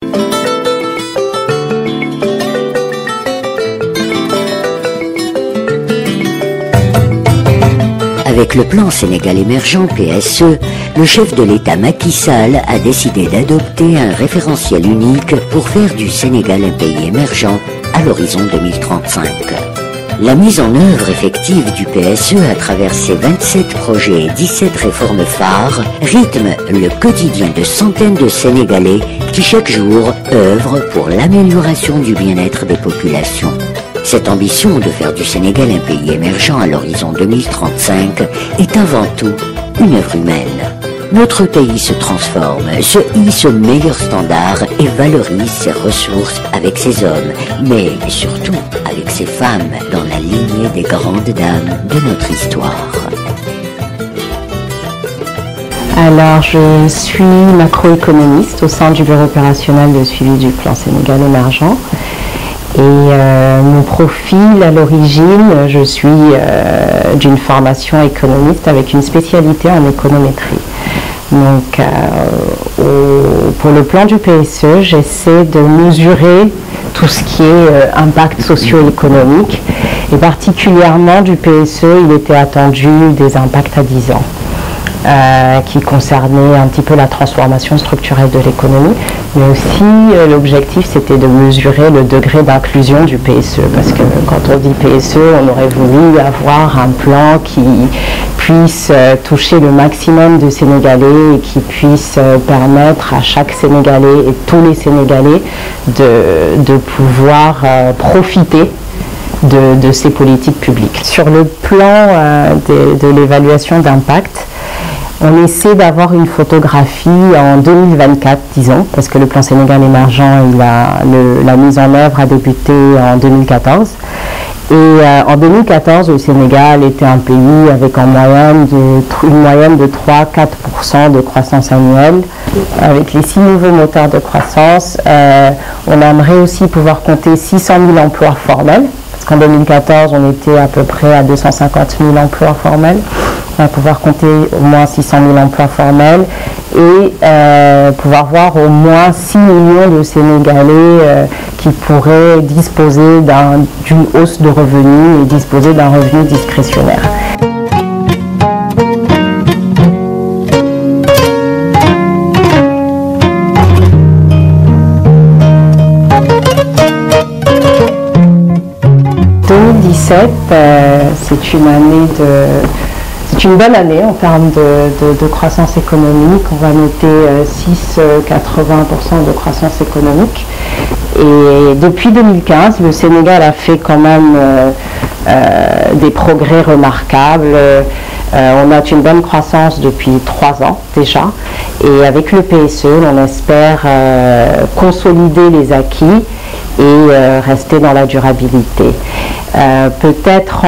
Avec le plan Sénégal émergent PSE, le chef de l'État Macky Sall a décidé d'adopter un référentiel unique pour faire du Sénégal un pays émergent à l'horizon 2035. La mise en œuvre effective du PSE à travers ses 27 projets et 17 réformes phares rythme le quotidien de centaines de Sénégalais qui chaque jour œuvrent pour l'amélioration du bien-être des populations. Cette ambition de faire du Sénégal un pays émergent à l'horizon 2035 est avant tout une œuvre humaine. Notre pays se transforme, se hisse aux meilleurs standards et valorise ses ressources avec ses hommes, mais surtout avec ses femmes dans la lignée des grandes dames de notre histoire. Alors, je suis macroéconomiste au sein du bureau opérationnel de suivi du plan Sénégal émergent. Et mon profil à l'origine, je suis d'une formation économiste avec une spécialité en économétrie. Donc pour le plan du PSE, j'essaie de mesurer tout ce qui est impact socio-économique et particulièrement du PSE, il était attendu des impacts à 10 ans. Qui concernait un petit peu la transformation structurelle de l'économie, mais aussi l'objectif c'était de mesurer le degré d'inclusion du PSE, parce que quand on dit PSE, on aurait voulu avoir un plan qui puisse toucher le maximum de Sénégalais et qui puisse permettre à chaque Sénégalais et tous les Sénégalais de pouvoir profiter de ces politiques publiques. Sur le plan de l'évaluation d'impact, on essaie d'avoir une photographie en 2024, disons, parce que le plan Sénégal émergent, la mise en œuvre a débuté en 2014. Et en 2014, le Sénégal était un pays avec une moyenne de 3-4% de croissance annuelle. Avec les 6 nouveaux moteurs de croissance, on aimerait aussi pouvoir compter 600 000 emplois formels. Parce qu'en 2014, on était à peu près à 250 000 emplois formels. On va pouvoir compter au moins 600 000 emplois formels et pouvoir voir au moins 6 millions de Sénégalais qui pourraient disposer d'une hausse de revenus et disposer d'un revenu discrétionnaire. C'est une année c'est une bonne année en termes de croissance économique. On va noter 6,80% de croissance économique. Et depuis 2015, le Sénégal a fait quand même des progrès remarquables. On note une bonne croissance depuis 3 ans déjà. Et avec le PSE, on espère consolider les acquis et rester dans la durabilité. Peut-être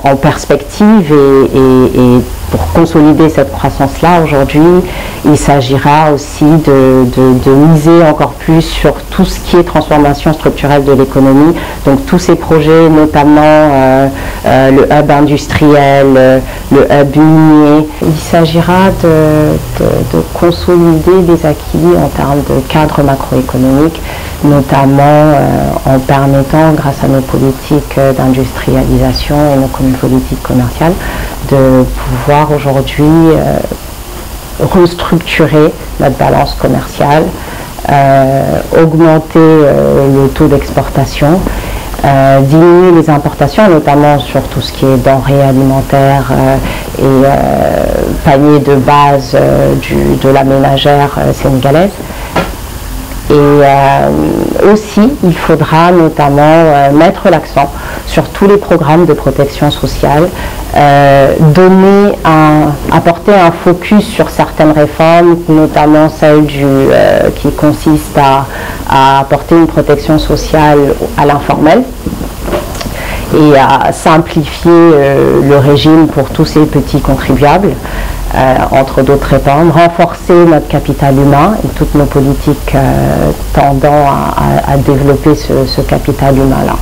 en perspective et pour consolider cette croissance-là, aujourd'hui, il s'agira aussi de miser encore plus sur tout ce qui est transformation structurelle de l'économie, donc tous ces projets, notamment le hub industriel, le hub minier. Il s'agira de consolider les acquis en termes de cadre macroéconomique, notamment en permettant, grâce à nos politiques d'industrialisation et nos politiques commerciales, de pouvoir aujourd'hui restructurer notre balance commerciale, augmenter le taux d'exportation, diminuer les importations, notamment sur tout ce qui est denrées alimentaires et panier de base de la ménagère sénégalaise. Et aussi, il faudra notamment mettre l'accent sur tous les programmes de protection sociale, apporter un focus sur certaines réformes, notamment celle qui consiste à apporter une protection sociale à l'informel et à simplifier le régime pour tous ces petits contribuables. Entre d'autres réformes, renforcer notre capital humain et toutes nos politiques tendant à développer ce capital humain-là.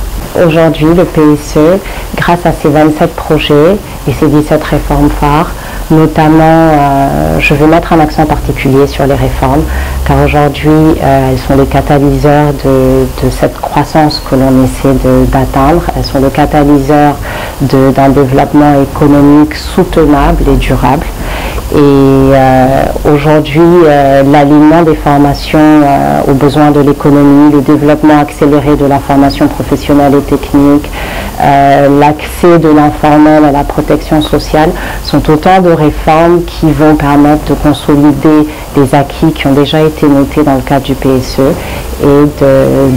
Aujourd'hui, le PSE, grâce à ses 27 projets et ses 17 réformes phares, Notamment, je vais mettre un accent particulier sur les réformes, car aujourd'hui, elles sont les catalyseurs de cette croissance que l'on essaie d'atteindre. Elles sont le catalyseur d'un développement économique soutenable et durable. Et aujourd'hui, l'alignement des formations aux besoins de l'économie, le développement accéléré de la formation professionnelle et technique, l'accès de l'informel à la protection sociale sont autant de réformes qui vont permettre de consolider les acquis qui ont déjà été notés dans le cadre du PSE et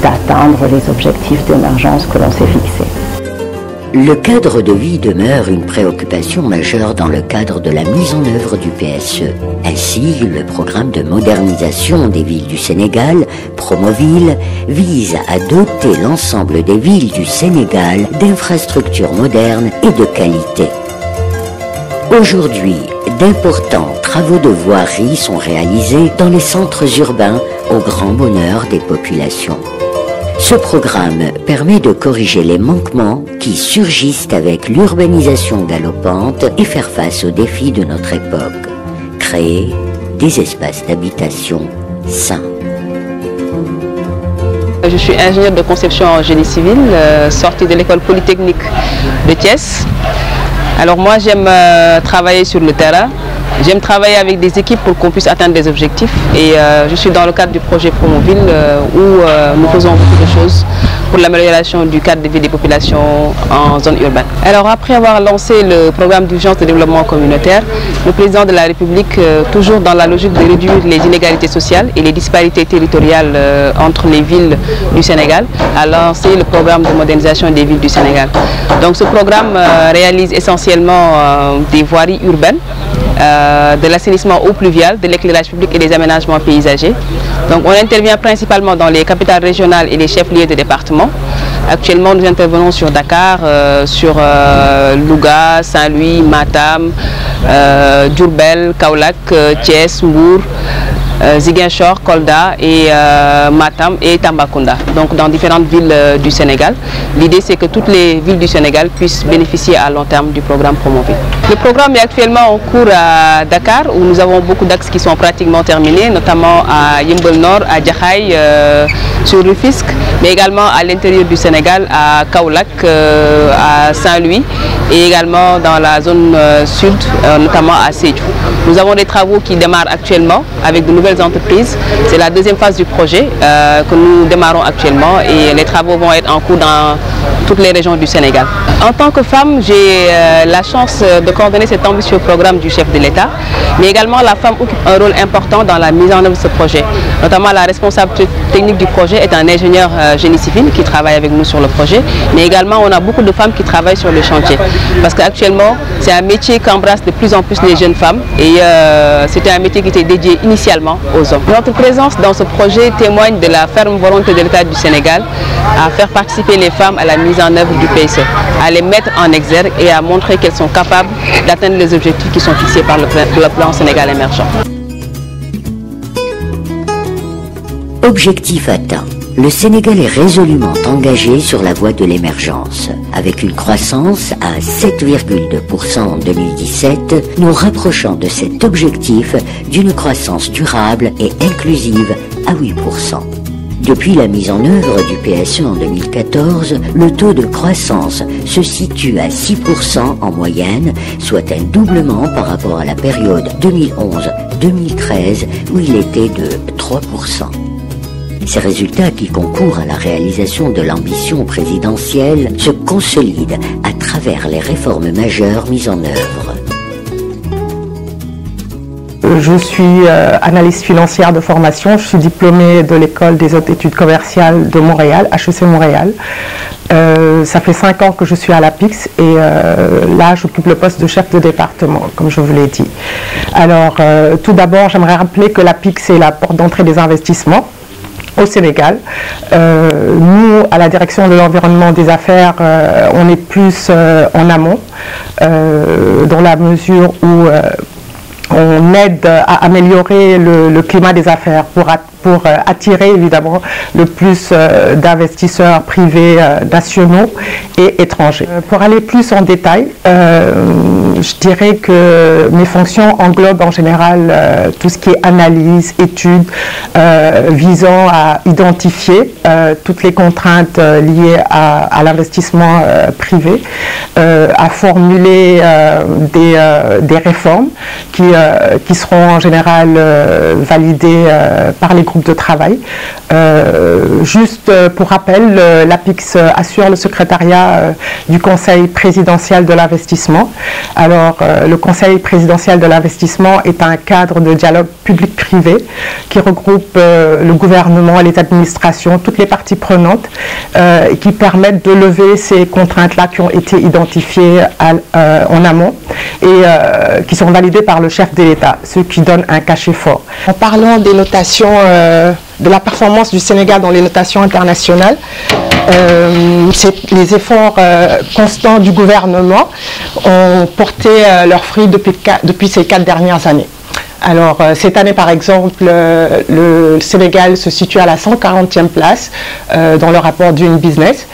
d'atteindre les objectifs d'émergence que l'on s'est fixés. Le cadre de vie demeure une préoccupation majeure dans le cadre de la mise en œuvre du PSE. Ainsi, le programme de modernisation des villes du Sénégal, Promoville, vise à doter l'ensemble des villes du Sénégal d'infrastructures modernes et de qualité. Aujourd'hui, d'importants travaux de voirie sont réalisés dans les centres urbains au grand bonheur des populations. Ce programme permet de corriger les manquements qui surgissent avec l'urbanisation galopante et faire face aux défis de notre époque. Créer des espaces d'habitation sains. Je suis ingénieure de conception en génie civil, sortie de l'école polytechnique de Thiès. Alors moi j'aime travailler sur le terrain. J'aime travailler avec des équipes pour qu'on puisse atteindre des objectifs et je suis dans le cadre du projet Promoville où nous faisons beaucoup de choses pour l'amélioration du cadre de vie des populations en zone urbaine. Alors après avoir lancé le programme d'urgence de développement communautaire, le président de la République, toujours dans la logique de réduire les inégalités sociales et les disparités territoriales entre les villes du Sénégal, a lancé le programme de modernisation des villes du Sénégal. Donc ce programme réalise essentiellement des voiries urbaines, de l'assainissement eau pluviale, de l'éclairage public et des aménagements paysagers. Donc on intervient principalement dans les capitales régionales et les chefs-lieux de département. Actuellement nous intervenons sur Dakar, sur Louga, Saint-Louis, Matam, Diourbel, Kaolack, Thiès, Mbour, Ziguinchor, Kolda et Matam et Tambacounda, donc dans différentes villes du Sénégal. L'idée c'est que toutes les villes du Sénégal puissent bénéficier à long terme du programme Promoville. Le programme est actuellement en cours à Dakar où nous avons beaucoup d'axes qui sont pratiquement terminés, notamment à Yeumbeul Nord, à Jaxaay, sur Rufisque, mais également à l'intérieur du Sénégal, à Kaolack, à Saint-Louis et également dans la zone sud, notamment à Sédhiou. Nous avons des travaux qui démarrent actuellement avec de nouvelles entreprises. C'est la deuxième phase du projet que nous démarrons actuellement et les travaux vont être en cours dans toutes les régions du Sénégal. En tant que femme, j'ai la chance de coordonner cet ambitieux programme du chef de l'État, mais également la femme occupe un rôle important dans la mise en œuvre de ce projet. Notamment la responsable technique du projet est un ingénieur génie civil qui travaille avec nous sur le projet, mais également on a beaucoup de femmes qui travaillent sur le chantier. Parce qu'actuellement, c'est un métier qu'embrassent de plus en plus les jeunes femmes et c'était un métier qui était dédié initialement aux hommes. Notre présence dans ce projet témoigne de la ferme volonté de l'État du Sénégal à faire participer les femmes à la mise en œuvre du PSE, à les mettre en exergue et à montrer qu'elles sont capables d'atteindre les objectifs qui sont fixés par le plan Sénégal émergent. Objectif atteint. Le Sénégal est résolument engagé sur la voie de l'émergence. Avec une croissance à 7,2% en 2017, nous rapprochons de cet objectif d'une croissance durable et inclusive à 8%. Depuis la mise en œuvre du PSE en 2014, le taux de croissance se situe à 6% en moyenne, soit un doublement par rapport à la période 2011-2013 où il était de 3%. Ces résultats qui concourent à la réalisation de l'ambition présidentielle se consolident à travers les réformes majeures mises en œuvre. Je suis analyste financière de formation, je suis diplômée de l'école des hautes études commerciales de Montréal, HEC Montréal. Ça fait 5 ans que je suis à l'APIX et là j'occupe le poste de chef de département, comme je vous l'ai dit. Alors tout d'abord j'aimerais rappeler que l'APIX est la porte d'entrée des investissements au Sénégal. Nous, à la direction de l'environnement des affaires, on est plus en amont, dans la mesure où on aide à améliorer le climat des affaires pour attirer évidemment le plus d'investisseurs privés nationaux et étrangers. Pour aller plus en détail je dirais que mes fonctions englobent en général tout ce qui est analyse, étude, visant à identifier toutes les contraintes liées à l'investissement privé, à formuler des réformes qui seront en général validées par les groupes de travail. Juste pour rappel, l'APIX assure le secrétariat du Conseil présidentiel de l'investissement. Alors, le Conseil présidentiel de l'investissement est un cadre de dialogue public-privé qui regroupe le gouvernement, les administrations, toutes les parties prenantes et qui permettent de lever ces contraintes-là qui ont été identifiées en amont et qui sont validées par le chef de l'État, ce qui donne un cachet fort. En parlant des notations, de la performance du Sénégal dans les notations internationales, les efforts constants du gouvernement ont porté leurs fruits depuis ces 4 dernières années. Alors, cette année, par exemple, le Sénégal se situe à la 140e place dans le rapport Doing Business.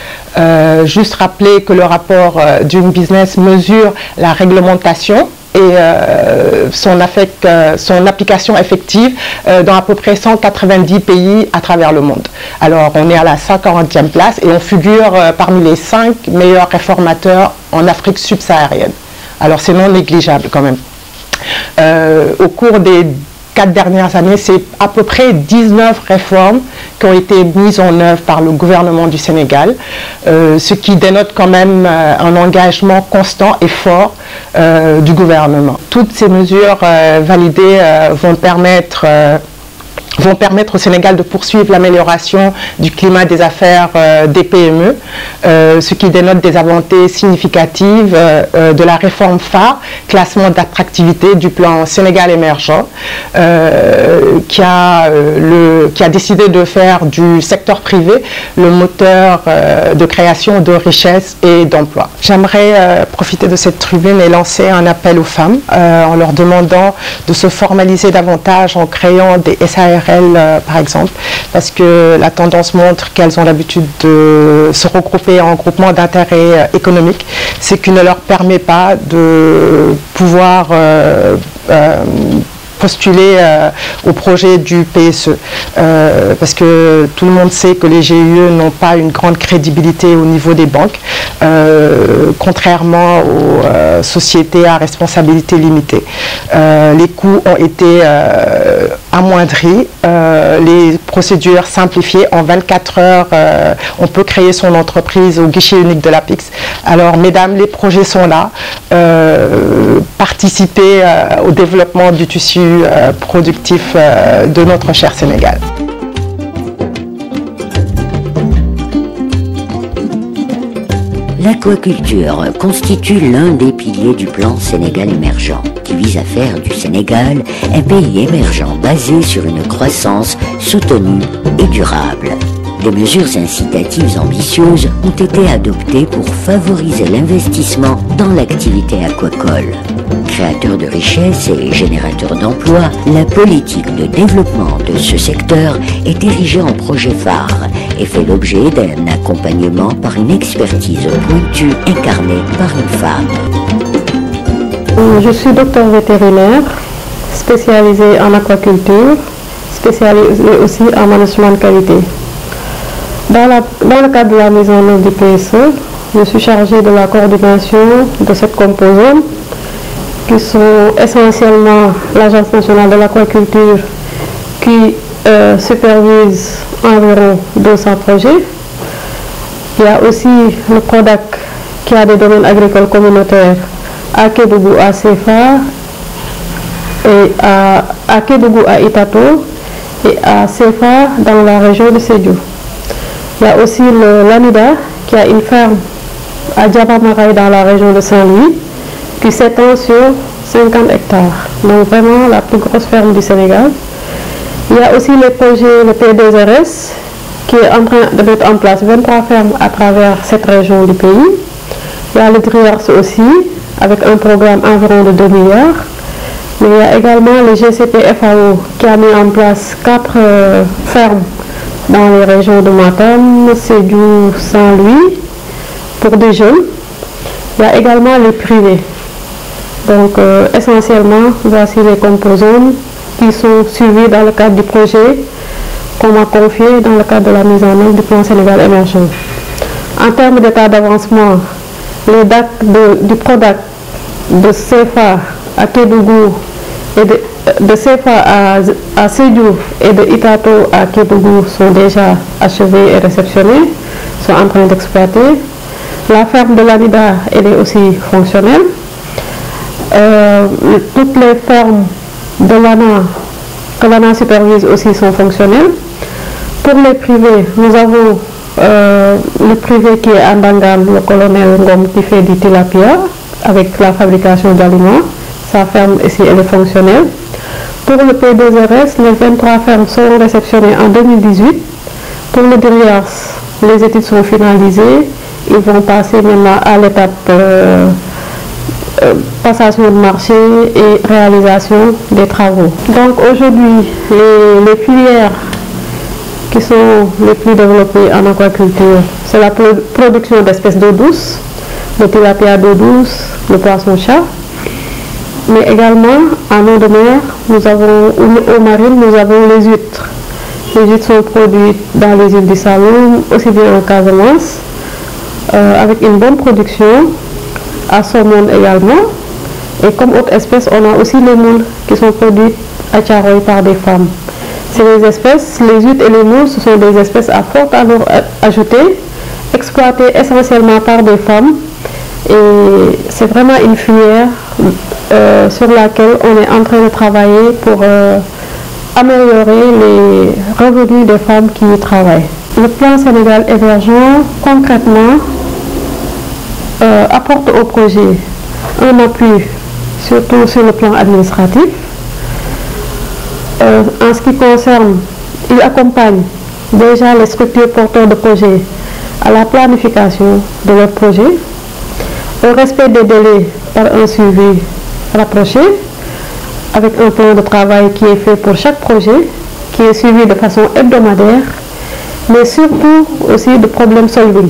Juste rappeler que le rapport Doing Business mesure la réglementation et son application effective dans à peu près 190 pays à travers le monde. Alors, on est à la 140e place et on figure parmi les 5 meilleurs réformateurs en Afrique subsaharienne. Alors, c'est non négligeable quand même. Au cours des 4 dernières années, c'est à peu près 19 réformes qui ont été mises en œuvre par le gouvernement du Sénégal, ce qui dénote quand même un engagement constant et fort du gouvernement. Toutes ces mesures validées vont permettre au Sénégal de poursuivre l'amélioration du climat des affaires des PME, ce qui dénote des avancées significatives de la réforme phare, classement d'attractivité du plan Sénégal émergent, qui a décidé de faire du secteur privé le moteur de création de richesses et d'emplois. J'aimerais profiter de cette tribune et lancer un appel aux femmes en leur demandant de se formaliser davantage en créant des SARL par exemple, parce que la tendance montre qu'elles ont l'habitude de se regrouper en groupement d'intérêt économique, ce qui ne leur permet pas de pouvoir postuler au projet du PSE, parce que tout le monde sait que les GIE n'ont pas une grande crédibilité au niveau des banques, contrairement aux sociétés à responsabilité limitée. Les coûts ont été amoindris, les procédures simplifiées. En 24 heures, on peut créer son entreprise au guichet unique de l'APIX. Alors, mesdames, les projets sont là. Participez au développement du tissu productif de notre cher Sénégal. L'aquaculture constitue l'un des piliers du plan Sénégal émergent, qui vise à faire du Sénégal un pays émergent basé sur une croissance soutenue et durable. Des mesures incitatives ambitieuses ont été adoptées pour favoriser l'investissement dans l'activité aquacole. Créateur de richesses et générateur d'emplois, la politique de développement de ce secteur est érigée en projet phare et fait l'objet d'un accompagnement par une expertise pointue incarnée par une femme. Je suis docteur vétérinaire, spécialisée en aquaculture, spécialisée aussi en management de qualité. Dans le cadre de la mise en œuvre du PSE, je suis chargée de la coordination de cette composante qui sont essentiellement l'Agence nationale de l'aquaculture qui supervise environ 200 projets. Il y a aussi le PRODAC qui a des domaines agricoles communautaires à Kédougou, à CFA, et à Kédougou, à Itato et à CFA dans la région de Sédhiou. Il y a aussi l'ANIDA qui a une ferme à Diabamaray dans la région de Saint-Louis qui s'étend sur 50 hectares. Donc vraiment la plus grosse ferme du Sénégal. Il y a aussi le projet, le P2RS, qui est en train de mettre en place 23 fermes à travers cette région du pays. Il y a le DRIARS aussi, avec un programme environ de 2 milliards. Mais il y a également le GCP-FAO qui a mis en place 4 fermes dans les régions de Matam, Sédhiou, Saint-Louis, pour des jeunes. Il y a également les privés. Donc essentiellement, voici les composantes qui sont suivies dans le cadre du projet qu'on m'a confié dans le cadre de la mise en œuvre du plan Sénégal émergent. En termes d'état d'avancement, les dates du PRODAC de CFA à Kédougou et de CFA à Sédhiou et de Itato à Kédougou sont déjà achevées et réceptionnées, sont en train d'exploiter. La ferme de l'Anida, elle est aussi fonctionnelle. Toutes les fermes de l'ANA, que l'ANA supervise aussi, sont fonctionnelles. Pour les privés, nous avons le privé qui est à Ndangam, le colonel Ngom, qui fait du tilapia avec la fabrication d'aliments. Sa ferme ici, elle est fonctionnelle. Pour le P2RS, les 23 fermes seront réceptionnées en 2018. Pour le DRIAS, les études sont finalisées. Ils vont passer maintenant à l'étape passation de marché et réalisation des travaux. Donc aujourd'hui, les filières qui sont les plus développées en aquaculture, c'est la production d'espèces d'eau douce, le tilapia d'eau douce, le poisson-chat, mais également en eau de mer, nous avons, eau marine, nous avons les huîtres. Les huîtres sont produites dans les îles du Saloum, aussi bien en Casamance, avec une bonne production, à saumon également. Et comme autre espèce, on a aussi les moules qui sont produites à Thiaroye par des femmes. C'est des espèces, les huîtres et les moules, ce sont des espèces à forte valeur ajoutée, exploitées essentiellement par des femmes. Et c'est vraiment une filière sur laquelle on est en train de travailler pour améliorer les revenus des femmes qui y travaillent. Le plan Sénégal émergent, concrètement, apporte au projet un appui, surtout sur le plan administratif. En ce qui concerne, il accompagne déjà les structures porteurs de projets à la planification de leur projet, au respect des délais par un suivi rapproché, avec un plan de travail qui est fait pour chaque projet, qui est suivi de façon hebdomadaire, mais surtout aussi de problème solving.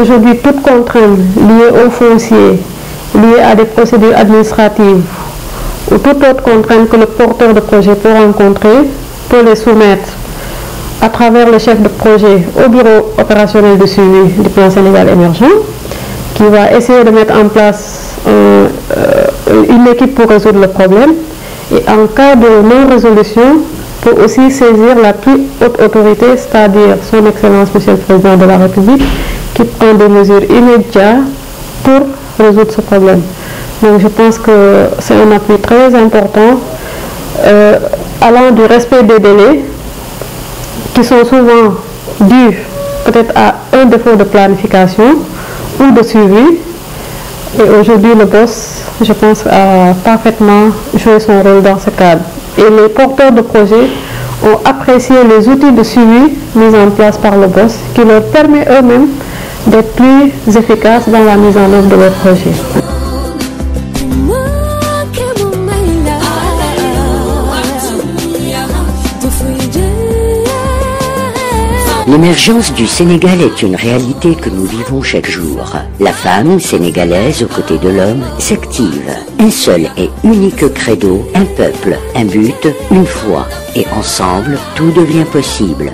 Aujourd'hui, toute contrainte liée au foncier, liée à des procédures administratives ou toute autre contrainte que le porteur de projet peut rencontrer, peut les soumettre à travers le chef de projet au bureau opérationnel de suivi du plan Sénégal émergent, qui va essayer de mettre en place une équipe pour résoudre le problème. Et en cas de non-résolution, peut aussi saisir la plus haute autorité, c'est-à-dire son Excellence Monsieur le Président de la République, qui prend des mesures immédiates pour résoudre ce problème. Donc je pense que c'est un appui très important allant du respect des délais qui sont souvent dus peut-être à un défaut de planification ou de suivi. Et aujourd'hui, le boss, je pense, a parfaitement joué son rôle dans ce cadre. Et les porteurs de projets ont apprécié les outils de suivi mis en place par le boss qui leur permet eux-mêmes d'être plus efficaces dans la mise en œuvre de leur projet. L'émergence du Sénégal est une réalité que nous vivons chaque jour. La femme sénégalaise aux côtés de l'homme s'active. Un seul et unique credo, un peuple, un but, une foi. Et ensemble, tout devient possible.